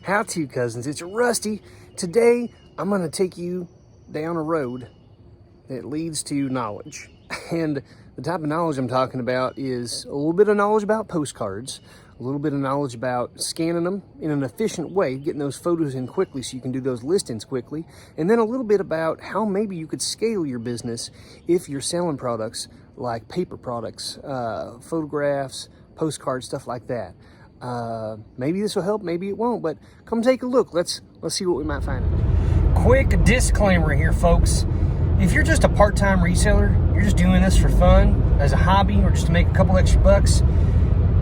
How to, cousins? It's Rusty. Today, I'm going to take you down a road that leads to knowledge. And the type of knowledge I'm talking about is a little bit of knowledge about postcards, a little bit of knowledge about scanning them in an efficient way, getting those photos in quickly so you can do those listings quickly, and then a little bit about how maybe you could scale your business if you're selling products like paper products, photographs, postcards, stuff like that. Maybe this will help, maybe it won't, but come take a look. Let's see what we might find. Quick disclaimer here, folks. If you're just a part-time reseller, you're just doing this for fun, as a hobby, or just to make a couple extra bucks,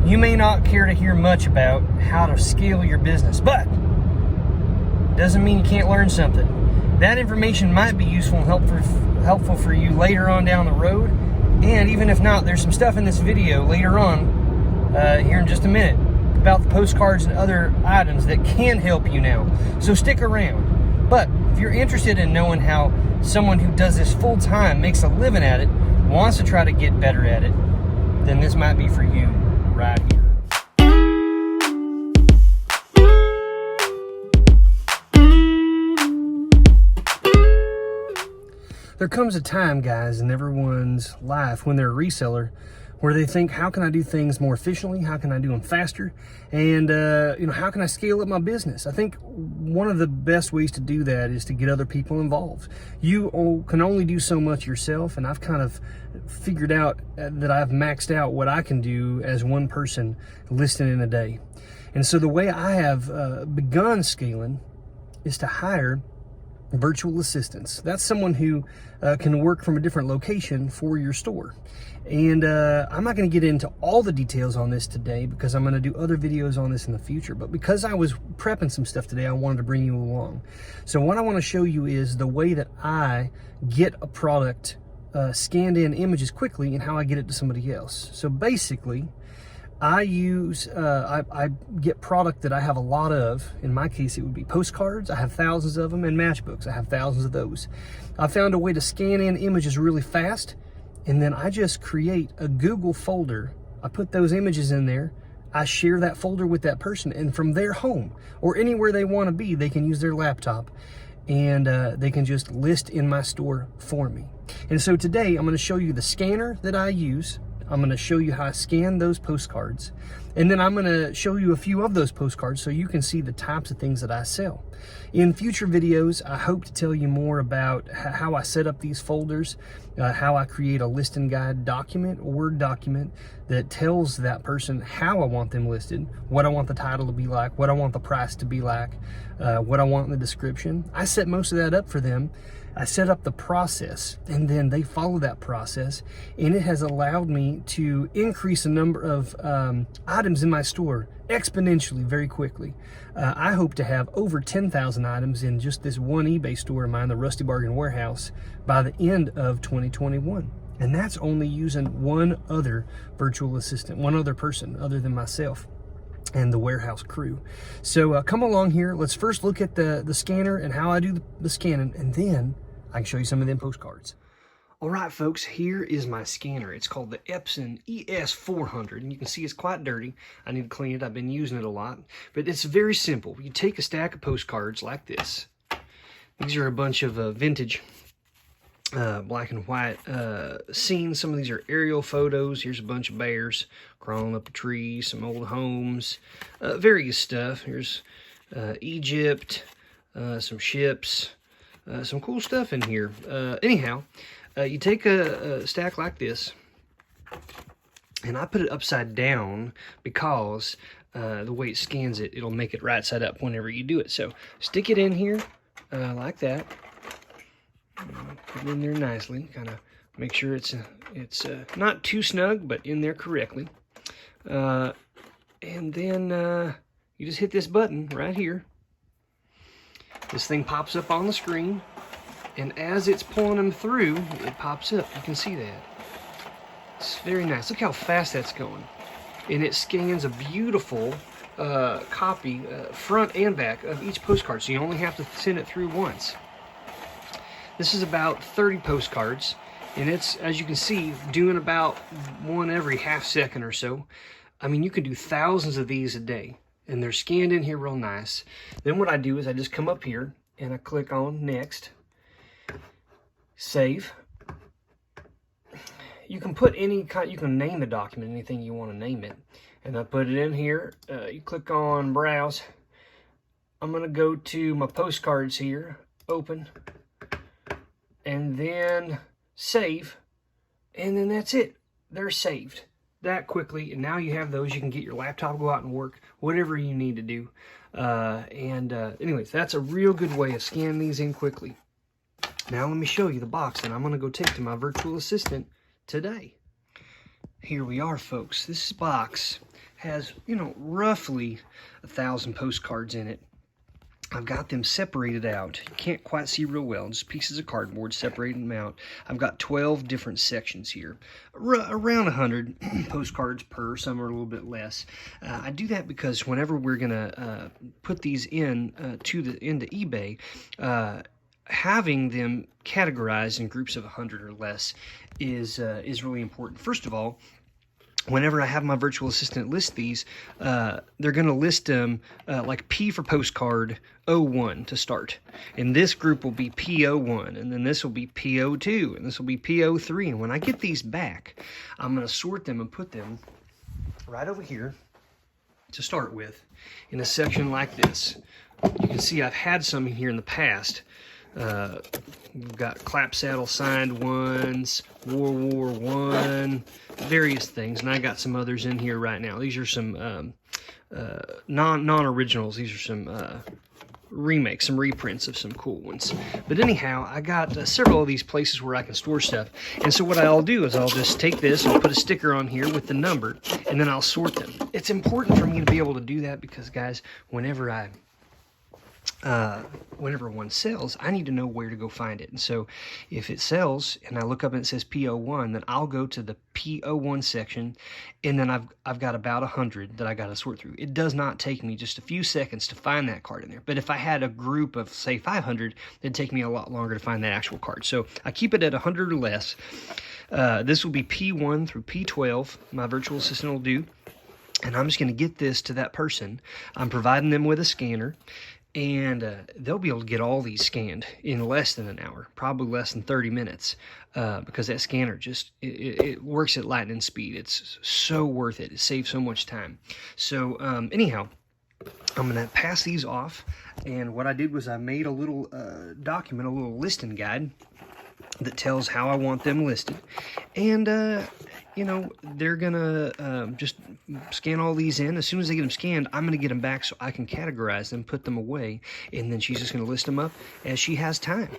you may not care to hear much about how to scale your business, but it doesn't mean you can't learn something. That information might be useful and helpful for you later on down the road, and even if not, there's some stuff in this video later on, here in just a minute, about the postcards and other items that can help you now. So stick around. But if you're interested in knowing how someone who does this full time, makes a living at it, wants to try to get better at it, then this might be for you right here. There comes a time, guys, in everyone's life when they're a reseller where they think, how can I do things more efficiently? How can I do them faster? And, how can I scale up my business? I think one of the best ways to do that is to get other people involved. You can only do so much yourself, and I've kind of figured out that I've maxed out what I can do as one person listing in a day. And so the way I have begun scaling is to hire virtual assistants. That's someone who can work from a different location for your store. And I'm not going to get into all the details on this today because I'm going to do other videos on this in the future. But because I was prepping some stuff today, I wanted to bring you along. So what I want to show you is the way that I get a product scanned in images quickly and how I get it to somebody else. So basically, I get product that I have a lot of. In my case, it would be postcards. I have thousands of them, and matchbooks. I have thousands of those. I found a way to scan in images really fast, and then I just create a Google folder. I put those images in there. I share that folder with that person, and from their home or anywhere they want to be, they can use their laptop, and they can just list in my store for me. And so today, I'm going to show you the scanner that I use. I'm going to show you how I scan those postcards, and then I'm going to show you a few of those postcards so you can see the types of things that I sell. In future videos, I hope to tell you more about how I set up these folders, how I create a listing guide document, a Word document that tells that person how I want them listed, what I want the title to be like, what I want the price to be like, what I want in the description. I set most of that up for them. I set up the process, and then they follow that process, and it has allowed me to increase the number of items in my store exponentially very quickly. I hope to have over 10,000 items in just this one eBay store of mine, the Rusty Bargain Warehouse, by the end of 2021. And that's only using one other virtual assistant, one other person other than myself and the warehouse crew. So come along here. Let's first look at the scanner and how I do the scanning, and then I can show you some of them postcards. All right, folks, here is my scanner. It's called the Epson ES400, and you can see it's quite dirty. I need to clean it. I've been using it a lot, but it's very simple. You take a stack of postcards like this. These are a bunch of vintage black and white scenes. Some of these are aerial photos. Here's a bunch of bears crawling up a tree, some old homes, various stuff. Here's Egypt, some ships, some cool stuff in here. Anyhow, you take a stack like this, and I put it upside down because the way it scans it, it'll make it right side up whenever you do it. So stick it in here like that. Put it in there nicely. Kind of make sure it's not too snug, but in there correctly. And then you just hit this button right here. This thing pops up on the screen, and as it's pulling them through, it pops up. You can see that. It's very nice. Look how fast that's going. And it scans a beautiful copy, front and back, of each postcard, so you only have to send it through once. This is about 30 postcards, and it's, as you can see, doing about one every half second or so. I mean, you can do thousands of these a day. and they're scanned in here real nice. Then what I do is I just come up here and I click on next, save. You can put any kind, you can name the document anything you want to name it, and I put it in here. You click on browse. I'm going to go to my postcards here, open, and then save, and then that's it. They're saved that quickly, and now you have those. You can get your laptop, go out and work, whatever you need to do. Anyways, that's a real good way of scanning these in quickly. Now let me show you the box that I'm going to go take to my virtual assistant today. Here we are, folks. This box has, you know, roughly 1,000 postcards in it. I've got them separated out. You can't quite see real well, just pieces of cardboard separating them out. I've got 12 different sections here, around 100 postcards per, some are a little bit less. I do that because whenever we're gonna put these in into eBay, having them categorized in groups of 100 or less is really important. First of all, whenever I have my virtual assistant list these, they're going to list them like P for postcard 01 to start. And this group will be P01, and then this will be P02, and this will be P03. And when I get these back, I'm going to sort them and put them right over here to start with in a section like this. You can see I've had some in here in the past. We've got clap saddle signed ones, World War I, various things, and I got some others in here right now. These are some non-originals. These are some remakes, some reprints of some cool ones. But anyhow, I got several of these places where I can store stuff, and so what I'll do is I'll just take this, I'll put a sticker on here with the number, and then I'll sort them. It's important for me to be able to do that because, guys, whenever one sells, I need to know where to go find it. And so if it sells and I look up and it says P01, then I'll go to the P01 section, and then I've got about 100 that I got to sort through. It does not take me just a few seconds to find that card in there. But if I had a group of, say, 500, it'd take me a lot longer to find that actual card. So I keep it at 100 or less. This will be P1 through P12, my virtual assistant will do. And I'm just going to get this to that person. I'm providing them with a scanner. And they'll be able to get all these scanned in less than an hour, probably less than 30 minutes, because that scanner just, it works at lightning speed. It's so worth it. It saves so much time. So anyhow, I'm going to pass these off. And what I did was I made a little document, a little listing guide that tells how I want them listed. And, you know, they're going to just scan all these in. As soon as they get them scanned, I'm going to get them back so I can categorize them, put them away, and then she's just going to list them up as she has time.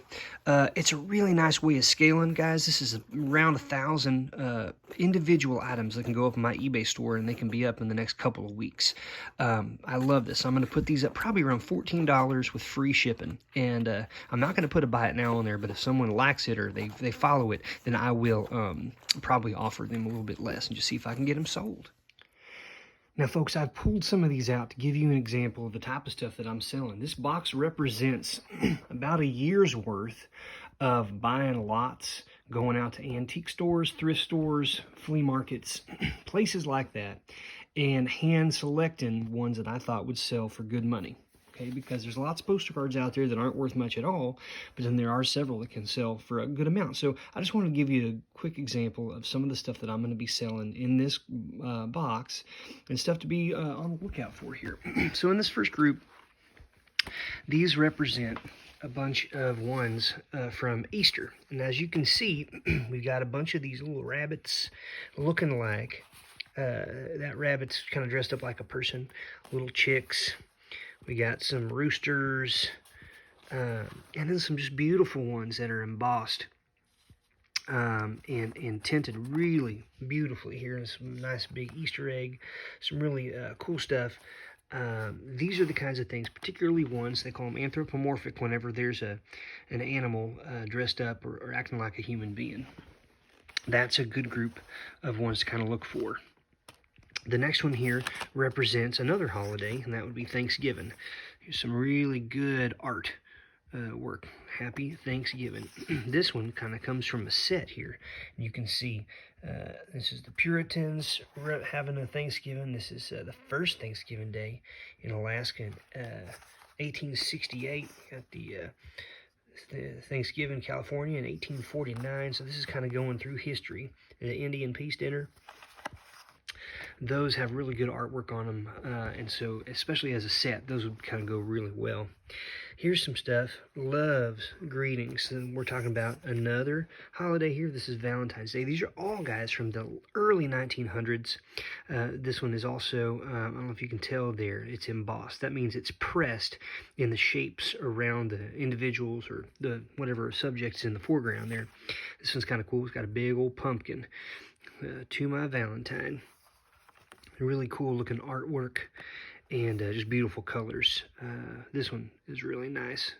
It's a really nice way of scaling, guys. This is around 1,000 individual items that can go up in my eBay store, and they can be up in the next couple of weeks. I love this. I'm going to put these up probably around $14 with free shipping. And I'm not going to put a buy it now on there, but if someone likes it or they follow it, then I will probably offer them a little bit less and just see if I can get them sold. Now, folks, I've pulled some of these out to give you an example of the type of stuff that I'm selling. This box represents about a year's worth of buying lots, going out to antique stores, thrift stores, flea markets, places like that, and hand selecting ones that I thought would sell for good money. Okay, because there's lots of postcards out there that aren't worth much at all, but then there are several that can sell for a good amount. So I just want to give you a quick example of some of the stuff that I'm going to be selling in this box and stuff to be on the lookout for here. So in this first group, these represent a bunch of ones from Easter. And as you can see, we've got a bunch of these little rabbits looking like, that rabbit's kind of dressed up like a person, little chicks. We got some roosters, and then some just beautiful ones that are embossed and tinted really beautifully here. And some nice big Easter egg, some really cool stuff. These are the kinds of things, particularly ones, they call them anthropomorphic, whenever there's an animal dressed up or acting like a human being. That's a good group of ones to kind of look for. The next one here represents another holiday, and that would be Thanksgiving. Here's some really good art work. Happy Thanksgiving. This one kind of comes from a set here. You can see This is the Puritans having a Thanksgiving. This is the first Thanksgiving Day in Alaska in 1868. Got the Thanksgiving, California in 1849. So this is kind of going through history. The Indian Peace Dinner. Those have really good artwork on them, and so especially as a set, those would kind of go really well. Here's some stuff. Loves greetings. And we're talking about another holiday here. This is Valentine's Day. These are all guys from the early 1900s. This one is also, I don't know if you can tell there, it's embossed. That means it's pressed in the shapes around the individuals or the whatever subjects in the foreground there. This one's kind of cool. It's got a big old pumpkin. To my Valentine. Really cool looking artwork and just beautiful colors. This one is really nice.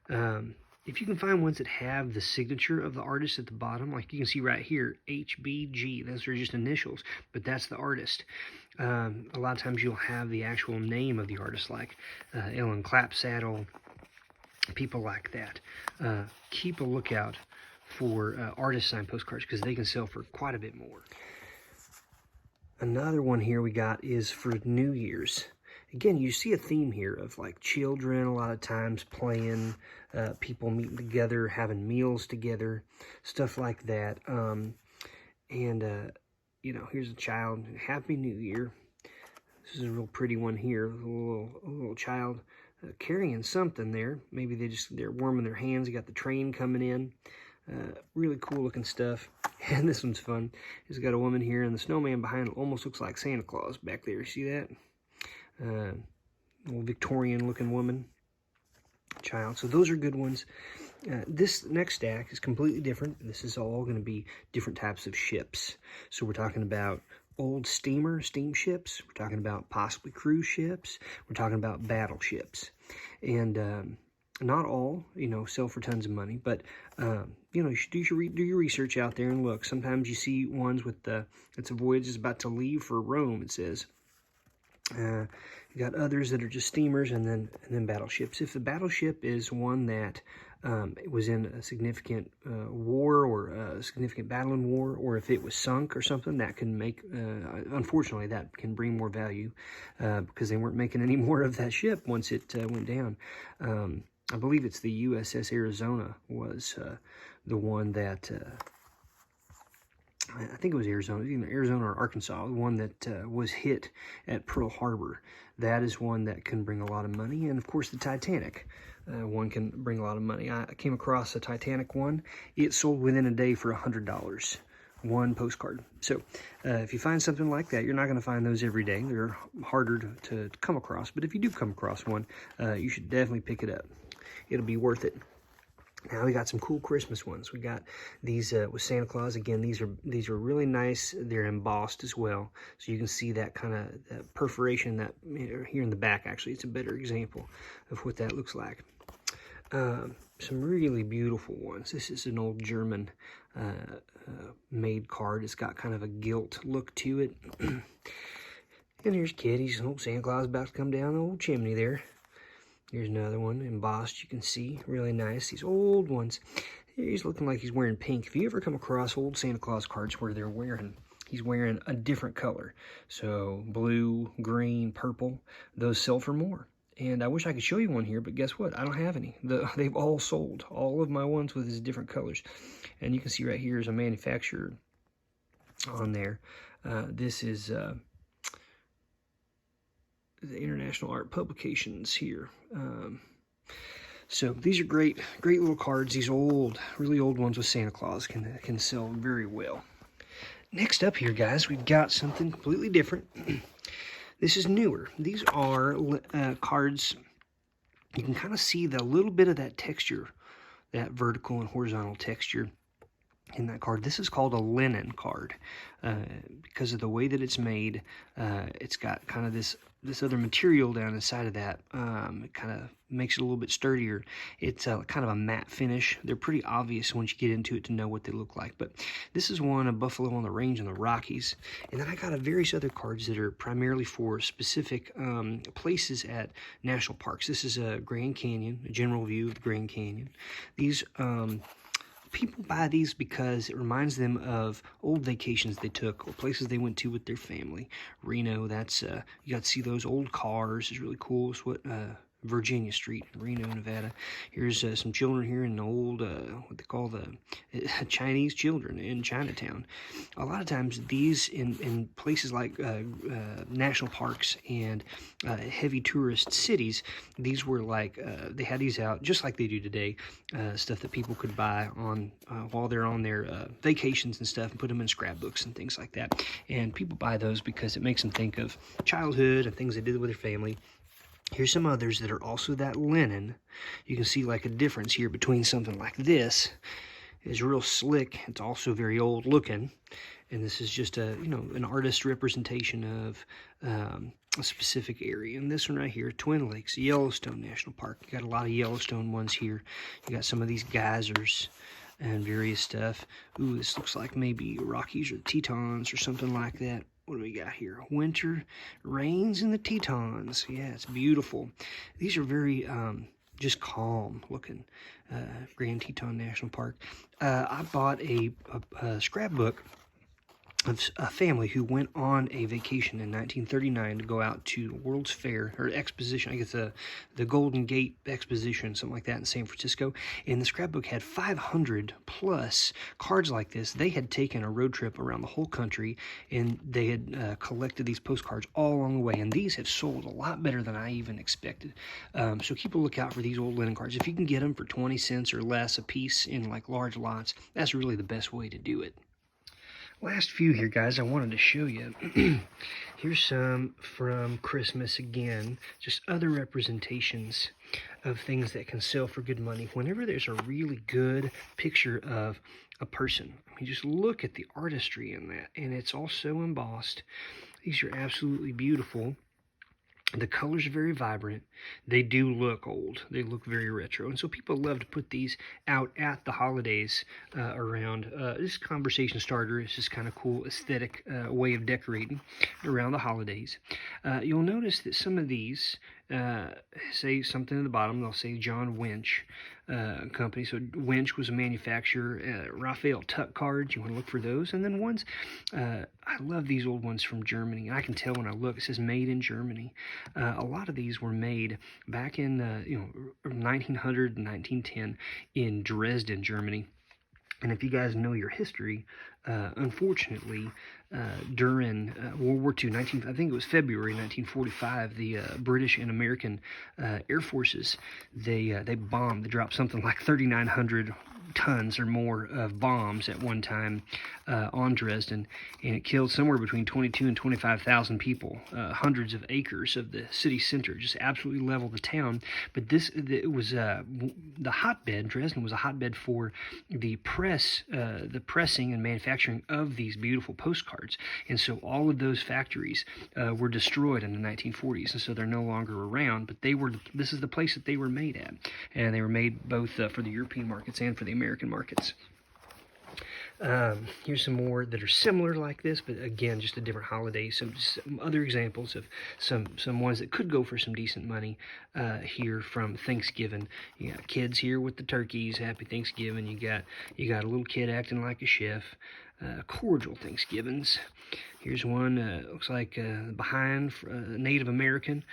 If you can find ones that have the signature of the artist at the bottom, like you can see right here, HBG, those are just initials, but that's the artist. A lot of times you'll have the actual name of the artist, like Ellen Clapsaddle, people like that. Keep a lookout for artist signed postcards because they can sell for quite a bit more. Another one here we got is for New Year's. Again, you see a theme here of like children a lot of times playing, people meeting together, having meals together, stuff like that. You know, here's a child, Happy New Year. This is a real pretty one here, a little child carrying something there. Maybe they're warming their hands. You got the train coming in. Really cool looking stuff. And this one's fun. It's got a woman here and the snowman behind it almost looks like Santa Claus back there. You see that? Little Victorian looking woman. Child. So those are good ones. This next stack is completely different. This is all going to be different types of ships. So we're talking about old steamships. We're talking about possibly cruise ships. We're talking about battleships. And not all, you know, sell for tons of money, but, you know, you should do your research out there and look. Sometimes you see ones with it's a voyage is about to leave for Rome, it says. You got others that are just steamers and then battleships. If the battleship is one that was in a significant war or a significant battle in war, or if it was sunk or something, that can make, unfortunately, that can bring more value because they weren't making any more of that ship once it went down. I believe it's the USS Arizona was the one that, I think it was Arizona, either Arizona or Arkansas, the one that was hit at Pearl Harbor. That is one that can bring a lot of money. And of course the Titanic, one can bring a lot of money. I came across a Titanic one. It sold within a day for $100. One postcard. So if you find something like that, you're not going to find those every day. They're harder to come across. But if you do come across one, you should definitely pick it up. It'll be worth it. Now we got some cool Christmas ones. We got these with Santa Claus. Again, these are really nice. They're embossed as well, so you can see that kind of perforation that here in the back. Actually, it's a better example of what that looks like. Some really beautiful ones. This is an old German made card. It's got kind of a gilt look to it. And here's Kitty's old Santa Claus about to come down the old chimney there. Here's another one, embossed, you can see, really nice. These old ones. He's looking like he's wearing pink. If you ever come across old Santa Claus cards where he's wearing a different color, so blue, green, purple, those sell for more. And I wish I could show you one here, but guess what? I don't have any. They've all sold. All of my ones with these different colors. And you can see right here is a manufacturer on there. This is the International Art Publications here. So these are great little cards. These really old ones with Santa Claus can sell very well. Next up here, guys, we've got something completely different. This is newer. These are cards. You can kind of see the little bit of that texture, that vertical and horizontal texture in that card. This is called a linen card because of the way that it's made. It's got kind of this other material down inside of that. It kind of makes it a little bit sturdier. It's kind of a matte finish. They're pretty obvious once you get into it to know what they look like. But this is one, a buffalo on the range in the Rockies. And then I got various other cards that are primarily for specific places at national parks. This is a Grand Canyon, a general view of the Grand Canyon. These people buy these because it reminds them of old vacations they took or places they went to with their family. Reno, that's, you got to see those old cars. It's really cool. It's what, Virginia Street, Reno, Nevada. Here's some children here in the old, what they call the Chinese children in Chinatown. A lot of times these in places like national parks and heavy tourist cities, these were like, they had these out just like they do today, stuff that people could buy on while they're on their vacations and stuff, and put them in scrapbooks and things like that. And people buy those because it makes them think of childhood and things they did with their family. Here's some others that are also that linen. You can see like a difference here between something like this is real slick. It's also very old looking. And this is just a, you know, an artist representation of a specific area. And this one right here, Twin Lakes, Yellowstone National Park. You got a lot of Yellowstone ones here. You got some of these geysers and various stuff. Ooh, this looks like maybe Rockies or Tetons or something like that. What do we got here? Winter rains in the Tetons. Yeah, it's beautiful. These are very just calm looking. Grand Teton National Park. I bought a scrapbook of a family who went on a vacation in 1939 to go out to the World's Fair, or exposition, I guess the Golden Gate Exposition, something like that in San Francisco. And the scrapbook had 500 plus cards like this. They had taken a road trip around the whole country, and they had collected these postcards all along the way. And these have sold a lot better than I even expected. So keep a lookout for these old linen cards. If you can get them for 20 cents or less a piece in like large lots, that's really the best way to do it. Last few here, guys, I wanted to show you. Here's some from Christmas again, just other representations of things that can sell for good money. Whenever there's a really good picture of a person, I mean, just look at the artistry in that, and it's all so embossed. These are absolutely beautiful. The colors are very vibrant. They do look old. They look very retro. And so people love to put these out at the holidays around. This conversation starter is just kind of cool aesthetic way of decorating around the holidays. You'll notice that some of these say something at the bottom. They'll say John Winch Company. So Winch was a manufacturer. Raphael Tuck cards. You want to look for those. And then ones, I love these old ones from Germany. I can tell when I look. It says made in Germany. A lot of these were made back in 1900 and 1910 in Dresden, Germany. And if you guys know your history, unfortunately, during World War II, I think it was February 1945, the British and American Air Forces, they bombed. They dropped something like 3,900 tons or more of bombs at one time on Dresden, and it killed somewhere between 22 and 25,000 people. Hundreds of acres of the city center just absolutely leveled the town. But it was the hotbed. Dresden was a hotbed for the pressing and manufacturing of these beautiful postcards. And so all of those factories were destroyed in the 1940s, and so they're no longer around. But this is the place that they were made at, and they were made both for the European markets and for the American markets. Here's some more that are similar like this, but again, just a different holiday. Some other examples of some ones that could go for some decent money here from Thanksgiving. You got kids here with the turkeys, happy Thanksgiving. You got a little kid acting like a chef. Cordial Thanksgivings. Here's one, looks like behind Native American,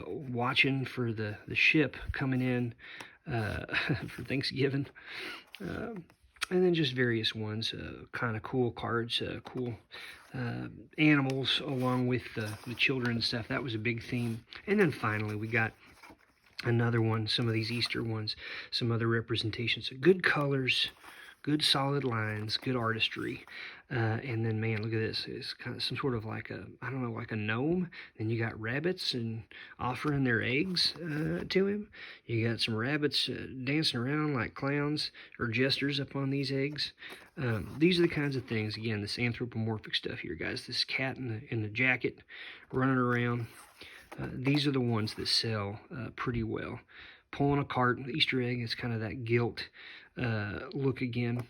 watching for the ship coming in for Thanksgiving. And then just various ones, kind of cool cards, cool animals along with the children and stuff. That was a big theme. And then finally we got another one, some of these Easter ones, some other representations. Good colors, good solid lines, good artistry. And then, man, look at this. It's kind of some sort of like like a gnome. Then you got rabbits and offering their eggs to him. You got some rabbits dancing around like clowns or jesters up on these eggs. These are the kinds of things, again, this anthropomorphic stuff here, guys. This cat in the jacket running around. These are the ones that sell pretty well. Pulling a cart, the Easter egg is kind of that gilt look again.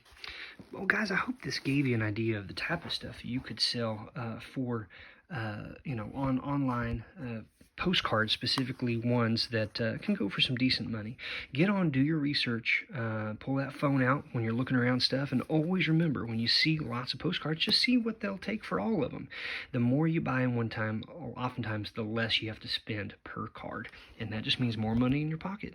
Well, guys, I hope this gave you an idea of the type of stuff you could sell for, online postcards, specifically ones that can go for some decent money. Get on, do your research, pull that phone out when you're looking around stuff, and always remember, when you see lots of postcards, just see what they'll take for all of them. The more you buy in one time, oftentimes the less you have to spend per card, and that just means more money in your pocket.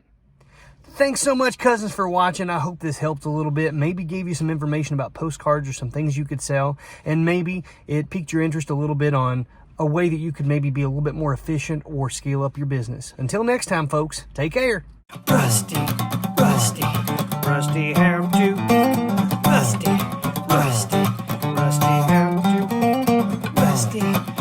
Thanks so much, cousins, for watching. I hope this helped a little bit, maybe gave you some information about postcards or some things you could sell, and maybe it piqued your interest a little bit on a way that you could maybe be a little bit more efficient or scale up your business. Until next time, folks, take care. Rusty how to. Rusty how to.